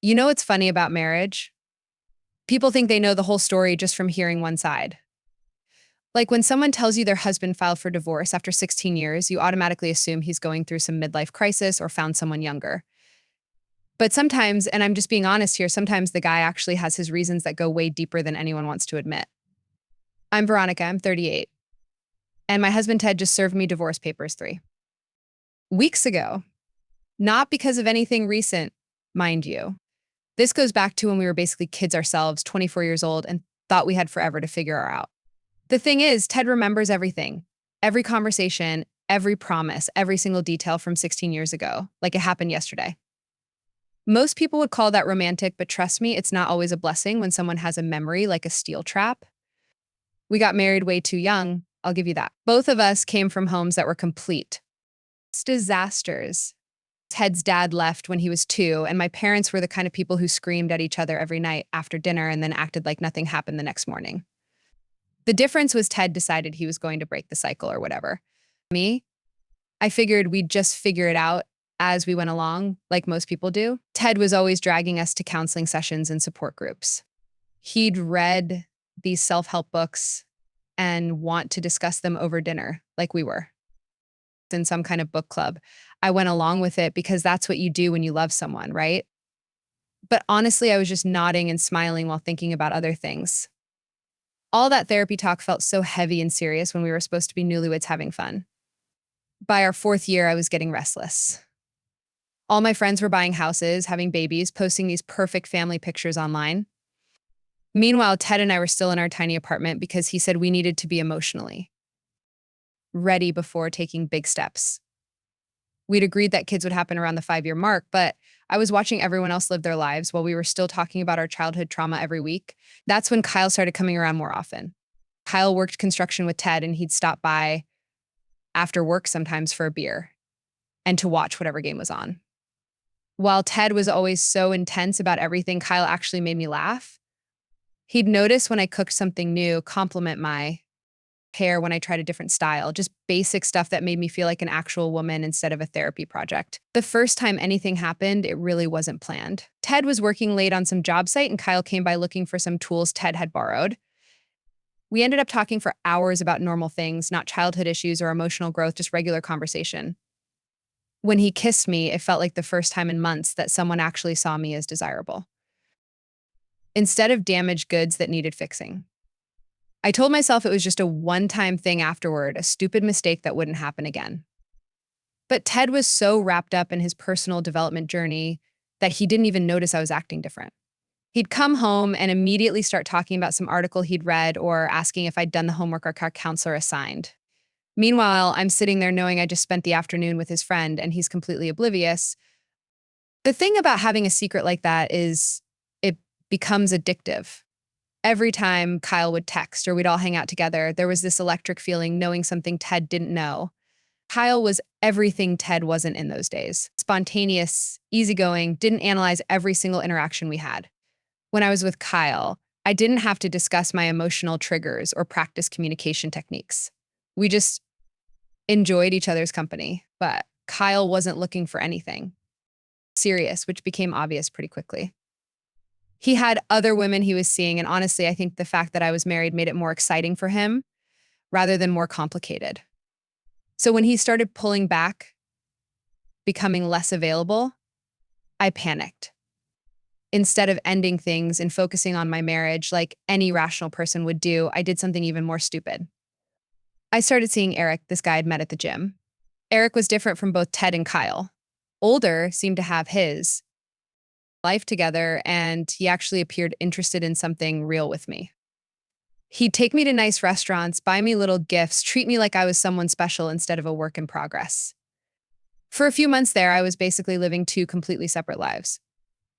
You know what's funny about marriage? People think they know the whole story just from hearing one side. Like when someone tells you their husband filed for divorce after 16 years, you automatically assume he's going through some midlife crisis or found someone younger. But sometimes, and I'm just being honest here, sometimes the guy actually has his reasons that go way deeper than anyone wants to admit. I'm Veronica, I'm 38, and my husband Ted just served me divorce papers 3 weeks ago. Not because of anything recent, mind you. This goes back to when we were basically kids ourselves, 24 years old, and thought we had forever to figure her out. The thing is, Ted remembers everything, every conversation, every promise, every single detail from 16 years ago, like it happened yesterday. Most people would call that romantic, but trust me, it's not always a blessing when someone has a memory like a steel trap. We got married way too young, I'll give you that. Both of us came from homes that were complete disasters. Ted's dad left when he was 2, and my parents were the kind of people who screamed at each other every night after dinner and then acted like nothing happened the next morning. The difference was Ted decided he was going to break the cycle or whatever. Me, I figured we'd just figure it out as we went along, like most people do. Ted was always dragging us to counseling sessions and support groups. He'd read these self-help books and want to discuss them over dinner, like we were in some kind of book club. I went along with it because that's what you do when you love someone, right? But honestly, I was just nodding and smiling while thinking about other things. All that therapy talk felt so heavy and serious when we were supposed to be newlyweds having fun. By our 4th year, I was getting restless. All my friends were buying houses, having babies, posting these perfect family pictures online. Meanwhile, Ted and I were still in our tiny apartment because he said we needed to be emotionally ready before taking big steps. We'd agreed that kids would happen around the 5-year mark, but I was watching everyone else live their lives while we were still talking about our childhood trauma every week. That's when Kyle started coming around more often. Kyle worked construction with Ted, and he'd stop by after work sometimes for a beer and to watch whatever game was on. While Ted was always so intense about everything, Kyle actually made me laugh. He'd notice when I cooked something new, compliment my hair when I tried a different style, just basic stuff that made me feel like an actual woman instead of a therapy project. The first time anything happened, it really wasn't planned. Ted was working late on some job site, and Kyle came by looking for some tools Ted had borrowed. We ended up talking for hours about normal things, not childhood issues or emotional growth, just regular conversation. When he kissed me, it felt like the first time in months that someone actually saw me as desirable, instead of damaged goods that needed fixing. I told myself it was just a one-time thing afterward, a stupid mistake that wouldn't happen again. But Ted was so wrapped up in his personal development journey that he didn't even notice I was acting different. He'd come home and immediately start talking about some article he'd read or asking if I'd done the homework our counselor assigned. Meanwhile, I'm sitting there knowing I just spent the afternoon with his friend and he's completely oblivious. The thing about having a secret like that is it becomes addictive. Every time Kyle would text or we'd all hang out together, there was this electric feeling knowing something Ted didn't know. Kyle was everything Ted wasn't in those days. Spontaneous, easygoing, didn't analyze every single interaction we had. When I was with Kyle, I didn't have to discuss my emotional triggers or practice communication techniques. We just enjoyed each other's company, but Kyle wasn't looking for anything serious, which became obvious pretty quickly. He had other women he was seeing, and honestly, I think the fact that I was married made it more exciting for him rather than more complicated. So when he started pulling back, becoming less available, I panicked. Instead of ending things and focusing on my marriage like any rational person would do, I did something even more stupid. I started seeing Eric, this guy I'd met at the gym. Eric was different from both Ted and Kyle. Older, seemed to have his life together, and he actually appeared interested in something real with me. He'd take me to nice restaurants, buy me little gifts, treat me like I was someone special instead of a work in progress. For a few months there, I was basically living 2 completely separate lives.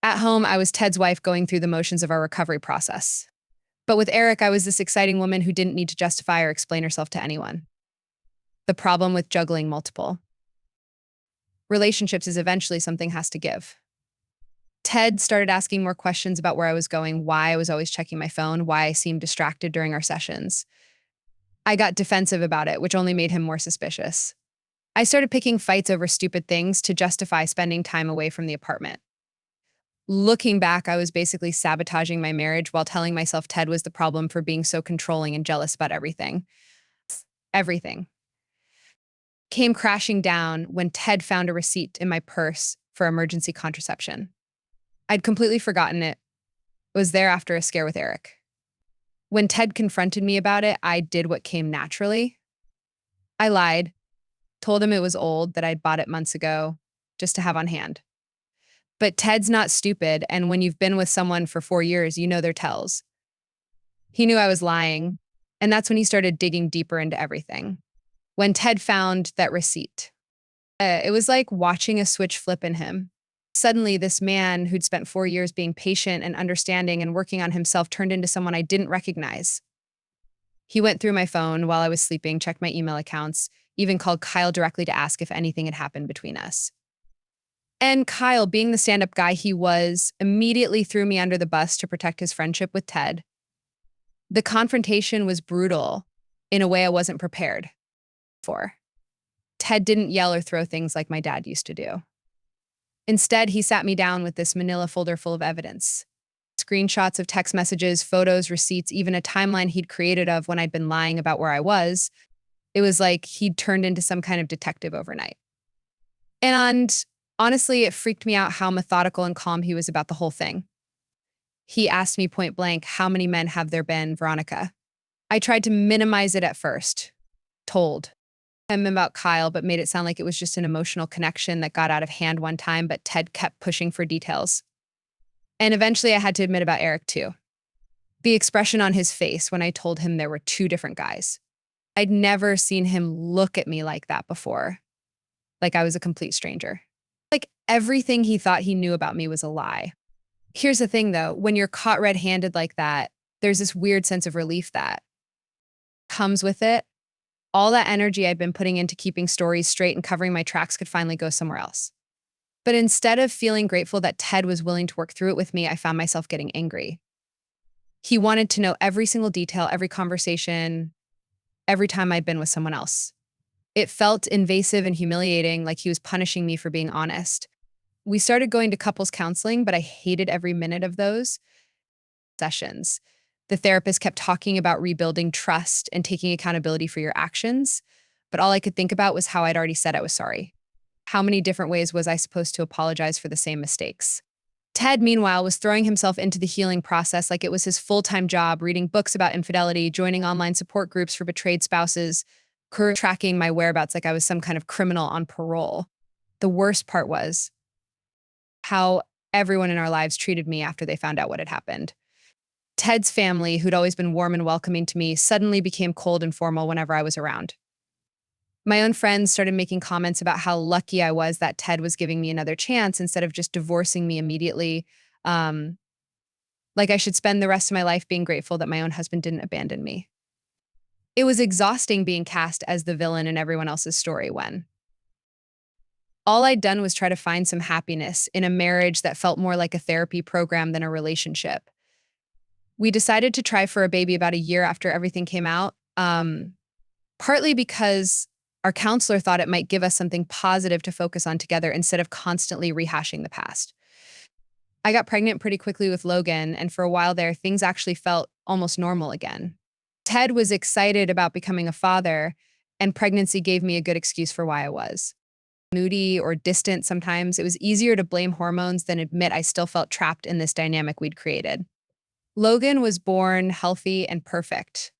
At home, I was Ted's wife going through the motions of our recovery process. But with Eric, I was this exciting woman who didn't need to justify or explain herself to anyone. The problem with juggling multiple relationships is eventually something has to give. Ted started asking more questions about where I was going, why I was always checking my phone, why I seemed distracted during our sessions. I got defensive about it, which only made him more suspicious. I started picking fights over stupid things to justify spending time away from the apartment. Looking back, I was basically sabotaging my marriage while telling myself Ted was the problem for being so controlling and jealous about everything. Everything came crashing down when Ted found a receipt in my purse for emergency contraception. I'd completely forgotten it. It was there after a scare with Eric. When Ted confronted me about it, I did what came naturally. I lied, told him it was old, that I'd bought it months ago, just to have on hand. But Ted's not stupid, and when you've been with someone for 4 years, you know their tells. He knew I was lying, and that's when he started digging deeper into everything. When Ted found that receipt, it was like watching a switch flip in him. Suddenly, this man who'd spent 4 years being patient and understanding and working on himself turned into someone I didn't recognize. He went through my phone while I was sleeping, checked my email accounts, even called Kyle directly to ask if anything had happened between us. And Kyle, being the stand up guy he was, immediately threw me under the bus to protect his friendship with Ted. The confrontation was brutal in a way I wasn't prepared for. Ted didn't yell or throw things like my dad used to do. Instead, he sat me down with this manila folder full of evidence: screenshots of text messages, photos, receipts, even a timeline he'd created of when I'd been lying about where I was. It was like he'd turned into some kind of detective overnight. And honestly, it freaked me out how methodical and calm he was about the whole thing. He asked me point blank, "How many men have there been, Veronica?" I tried to minimize it at first, told him about Kyle, but made it sound like it was just an emotional connection that got out of hand one time, but Ted kept pushing for details. And eventually I had to admit about Eric too. The expression on his face when I told him there were two different guys. I'd never seen him look at me like that before, like I was a complete stranger. Like everything he thought he knew about me was a lie. Here's the thing though, when you're caught red-handed like that, there's this weird sense of relief that comes with it. All that energy I'd been putting into keeping stories straight and covering my tracks could finally go somewhere else. But instead of feeling grateful that Ted was willing to work through it with me, I found myself getting angry. He wanted to know every single detail, every conversation, every time I'd been with someone else. It felt invasive and humiliating, like he was punishing me for being honest. We started going to couples counseling, but I hated every minute of those sessions. The therapist kept talking about rebuilding trust and taking accountability for your actions, but all I could think about was how I'd already said I was sorry. How many different ways was I supposed to apologize for the same mistakes? Ted, meanwhile, was throwing himself into the healing process like it was his full-time job, reading books about infidelity, joining online support groups for betrayed spouses, tracking my whereabouts like I was some kind of criminal on parole. The worst part was how everyone in our lives treated me after they found out what had happened. Ted's family, who'd always been warm and welcoming to me, suddenly became cold and formal whenever I was around. My own friends started making comments about how lucky I was that Ted was giving me another chance instead of just divorcing me immediately. Um, like I should spend the rest of my life being grateful that my own husband didn't abandon me. It was exhausting being cast as the villain in everyone else's story when all I'd done was try to find some happiness in a marriage that felt more like a therapy program than a relationship. We decided to try for a baby about a year after everything came out, partly because our counselor thought it might give us something positive to focus on together instead of constantly rehashing the past. I got pregnant pretty quickly with Logan, and for a while there, things actually felt almost normal again. Ted was excited about becoming a father, and pregnancy gave me a good excuse for why I was moody or distant sometimes. It was easier to blame hormones than admit I still felt trapped in this dynamic we'd created. Logan was born healthy and perfect,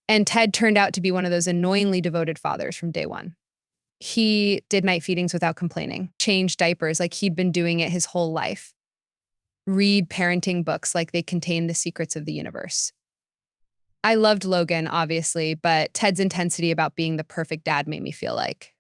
and Ted turned out to be one of those annoyingly devoted fathers from day one. He did night feedings without complaining, changed diapers like he'd been doing it his whole life, read parenting books like they contained the secrets of the universe. I loved Logan, obviously, but Ted's intensity about being the perfect dad made me feel like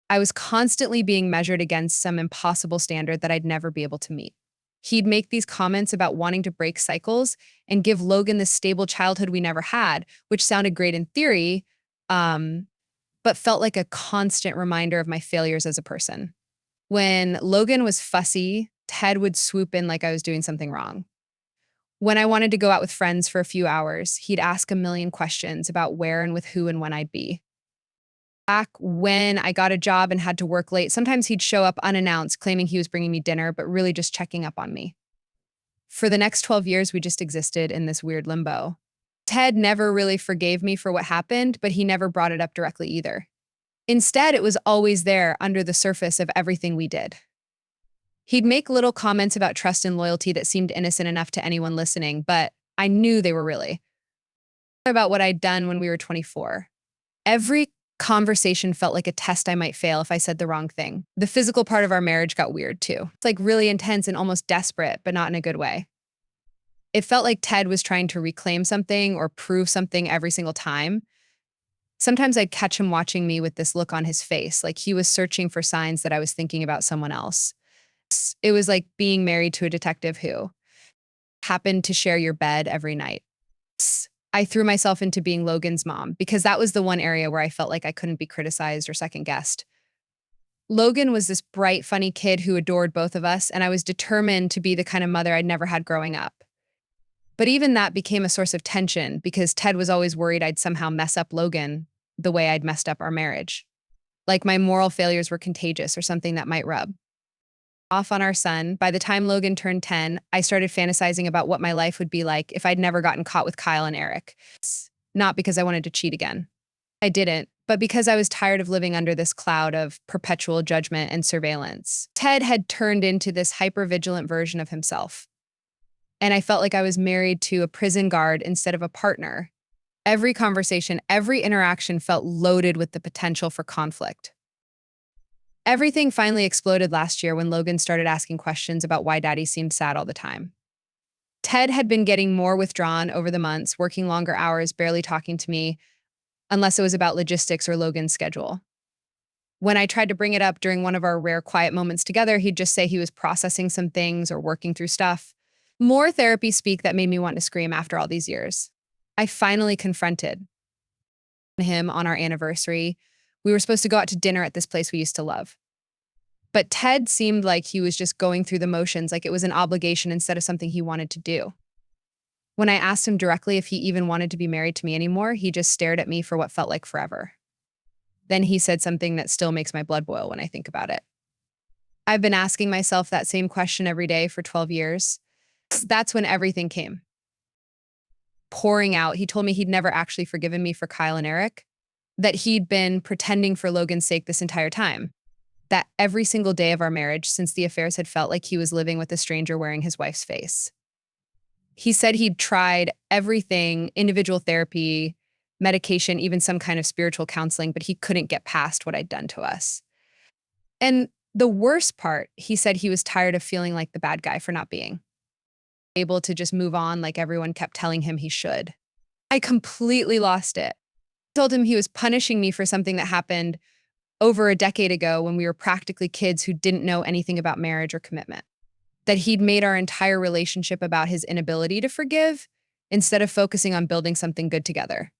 I was constantly being measured against some impossible standard that I'd never be able to meet. He'd make these comments about wanting to break cycles and give Logan this stable childhood we never had, which sounded great in theory, but felt like a constant reminder of my failures as a person. When Logan was fussy, Ted would swoop in like I was doing something wrong. When I wanted to go out with friends for a few hours, he'd ask a million questions about where and with who and when I'd be. Back when I got a job and had to work late, sometimes he'd show up unannounced, claiming he was bringing me dinner, but really just checking up on me. For the next 12 years, we just existed in this weird limbo. Ted never really forgave me for what happened, but he never brought it up directly either. Instead, it was always there under the surface of everything we did. He'd make little comments about trust and loyalty that seemed innocent enough to anyone listening, but I knew they were really about what I'd done when we were 24. Every conversation felt like a test I might fail if I said the wrong thing. The physical part of our marriage got weird too. It's like really intense and almost desperate, but not in a good way. It felt like Ted was trying to reclaim something or prove something every single time. Sometimes I'd catch him watching me with this look on his face, like he was searching for signs that I was thinking about someone else. It was like being married to a detective who happened to share your bed every night. I threw myself into being Logan's mom because that was the one area where I felt like I couldn't be criticized or second guessed. Logan was this bright, funny kid who adored both of us, and I was determined to be the kind of mother I'd never had growing up. But even that became a source of tension because Ted was always worried I'd somehow mess up Logan the way I'd messed up our marriage. Like my moral failures were contagious or something that might rub off on our son. By the time Logan turned 10, I started fantasizing about what my life would be like if I'd never gotten caught with Kyle and Eric. Not because I wanted to cheat again. I didn't, but because I was tired of living under this cloud of perpetual judgment and surveillance. Ted had turned into this hyper-vigilant version of himself. And I felt like I was married to a prison guard instead of a partner. Every conversation, every interaction felt loaded with the potential for conflict. Everything finally exploded last year when Logan started asking questions about why Daddy seemed sad all the time. Ted had been getting more withdrawn over the months, working longer hours, barely talking to me, unless it was about logistics or Logan's schedule. When I tried to bring it up during one of our rare quiet moments together, he'd just say he was processing some things or working through stuff. More therapy speak that made me want to scream after all these years. I finally confronted him on our anniversary. We were supposed to go out to dinner at this place we used to love. But Ted seemed like he was just going through the motions, like it was an obligation instead of something he wanted to do. When I asked him directly if he even wanted to be married to me anymore, he just stared at me for what felt like forever. Then he said something that still makes my blood boil when I think about it. I've been asking myself that same question every day for 12 years. That's when everything came pouring out. He told me he'd never actually forgiven me for Kyle and Eric, that he'd been pretending for Logan's sake this entire time, that every single day of our marriage since the affairs had felt like he was living with a stranger wearing his wife's face. He said he'd tried everything, individual therapy, medication, even some kind of spiritual counseling, but he couldn't get past what I'd done to us. And the worst part, he said he was tired of feeling like the bad guy for not being able to just move on like everyone kept telling him he should. I completely lost it. I told him he was punishing me for something that happened over a decade ago when we were practically kids who didn't know anything about marriage or commitment. That he'd made our entire relationship about his inability to forgive instead of focusing on building something good together.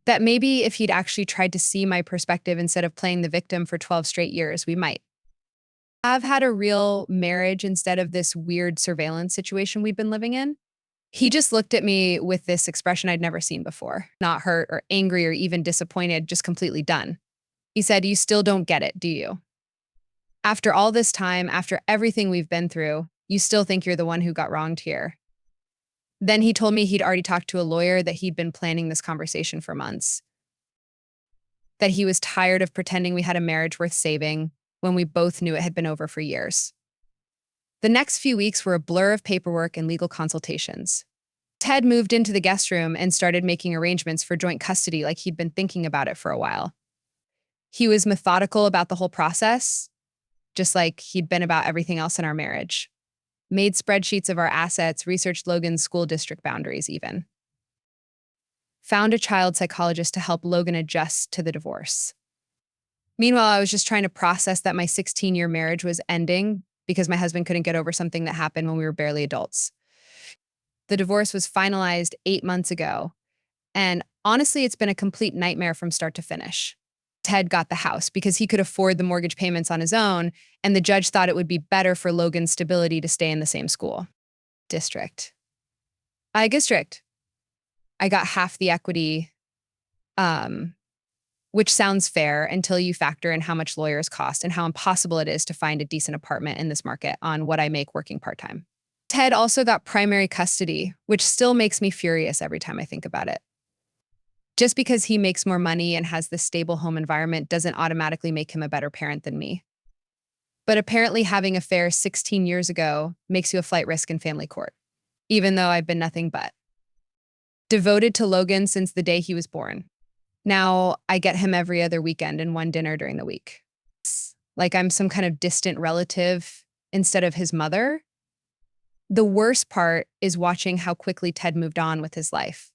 That maybe if he'd actually tried to see my perspective instead of playing the victim for 12 straight years, we might have had a real marriage instead of this weird surveillance situation we've been living in. He just looked at me with this expression I'd never seen before, not hurt or angry or even disappointed, just completely done. He said, "You still don't get it, do you? After all this time, after everything we've been through, you still think you're the one who got wronged here." Then he told me he'd already talked to a lawyer, that he'd been planning this conversation for months, that he was tired of pretending we had a marriage worth saving when we both knew it had been over for years. The next few weeks were a blur of paperwork and legal consultations. Ted moved into the guest room and started making arrangements for joint custody like he'd been thinking about it for a while. He was methodical about the whole process, just like he'd been about everything else in our marriage. Made spreadsheets of our assets, researched Logan's school district boundaries even. Found a child psychologist to help Logan adjust to the divorce. Meanwhile, I was just trying to process that my 16-year marriage was ending because my husband couldn't get over something that happened when we were barely adults. The divorce was finalized 8 months ago, and honestly, it's been a complete nightmare from start to finish. Ted got the house because he could afford the mortgage payments on his own, and the judge thought it would be better for Logan's stability to stay in the same school. District. I got half the equity, which sounds fair until you factor in how much lawyers cost and how impossible it is to find a decent apartment in this market on what I make working part-time. Ted also got primary custody, which still makes me furious every time I think about it. Just because he makes more money and has this stable home environment doesn't automatically make him a better parent than me. But apparently having affairs 16 years ago makes you a flight risk in family court, even though I've been nothing but devoted to Logan since the day he was born. Now I get him every other weekend and one dinner during the week. It's like I'm some kind of distant relative instead of his mother. The worst part is watching how quickly Ted moved on with his life.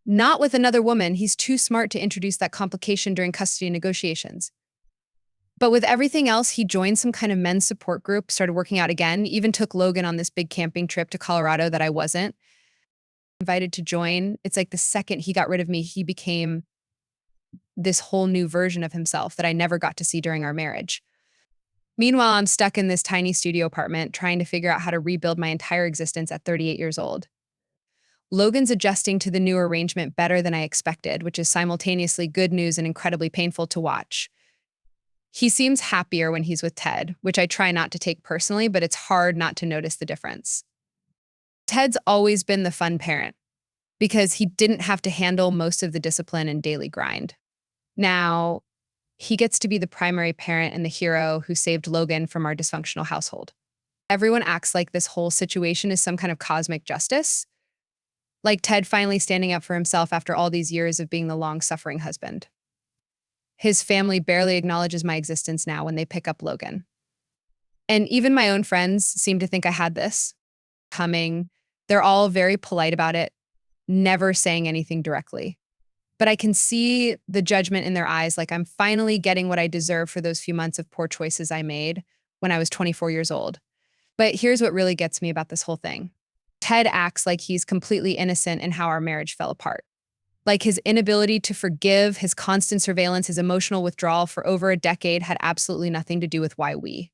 Not with another woman, he's too smart to introduce that complication during custody negotiations. But with everything else, he joined some kind of men's support group, started working out again, even took Logan on this big camping trip to Colorado that I wasn't invited to join. It's like the second he got rid of me, he became this whole new version of himself that I never got to see during our marriage. Meanwhile, I'm stuck in this tiny studio apartment trying to figure out how to rebuild my entire existence at 38 years old. Logan's adjusting to the new arrangement better than I expected, which is simultaneously good news and incredibly painful to watch. He seems happier when he's with Ted, which I try not to take personally, but it's hard not to notice the difference. Ted's always been the fun parent because he didn't have to handle most of the discipline and daily grind. Now, he gets to be the primary parent and the hero who saved Logan from our dysfunctional household. Everyone acts like this whole situation is some kind of cosmic justice, like Ted finally standing up for himself after all these years of being the long-suffering husband. His family barely acknowledges my existence now when they pick up Logan. And even my own friends seem to think I had this coming. They're all very polite about it, never saying anything directly. But I can see the judgment in their eyes, like I'm finally getting what I deserve for those few months of poor choices I made when I was 24 years old. But here's what really gets me about this whole thing. Ted acts like he's completely innocent in how our marriage fell apart. Like his inability to forgive, his constant surveillance, his emotional withdrawal for over a decade had absolutely nothing to do with why we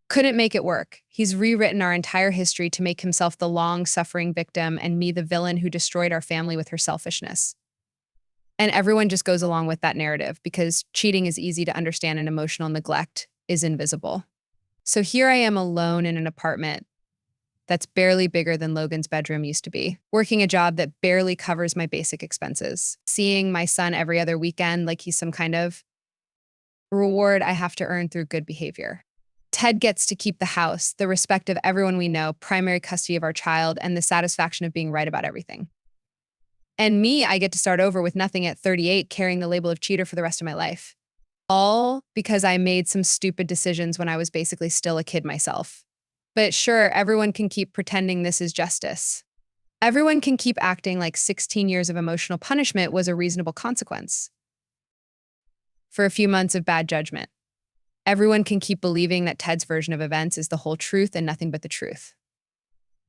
couldn't make it work. He's rewritten our entire history to make himself the long-suffering victim and me the villain who destroyed our family with her selfishness. And everyone just goes along with that narrative because cheating is easy to understand and emotional neglect is invisible. So here I am alone in an apartment that's barely bigger than Logan's bedroom used to be, working a job that barely covers my basic expenses, seeing my son every other weekend like he's some kind of reward I have to earn through good behavior. Ted gets to keep the house, the respect of everyone we know, primary custody of our child, and the satisfaction of being right about everything. And me, I get to start over with nothing at 38, carrying the label of cheater for the rest of my life. All because I made some stupid decisions when I was basically still a kid myself. But sure, everyone can keep pretending this is justice. Everyone can keep acting like 16 years of emotional punishment was a reasonable consequence for a few months of bad judgment. Everyone can keep believing that Ted's version of events is the whole truth and nothing but the truth.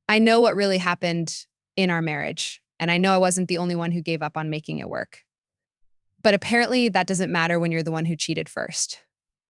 I know what really happened in our marriage, and I know I wasn't the only one who gave up on making it work. But apparently that doesn't matter when you're the one who cheated first.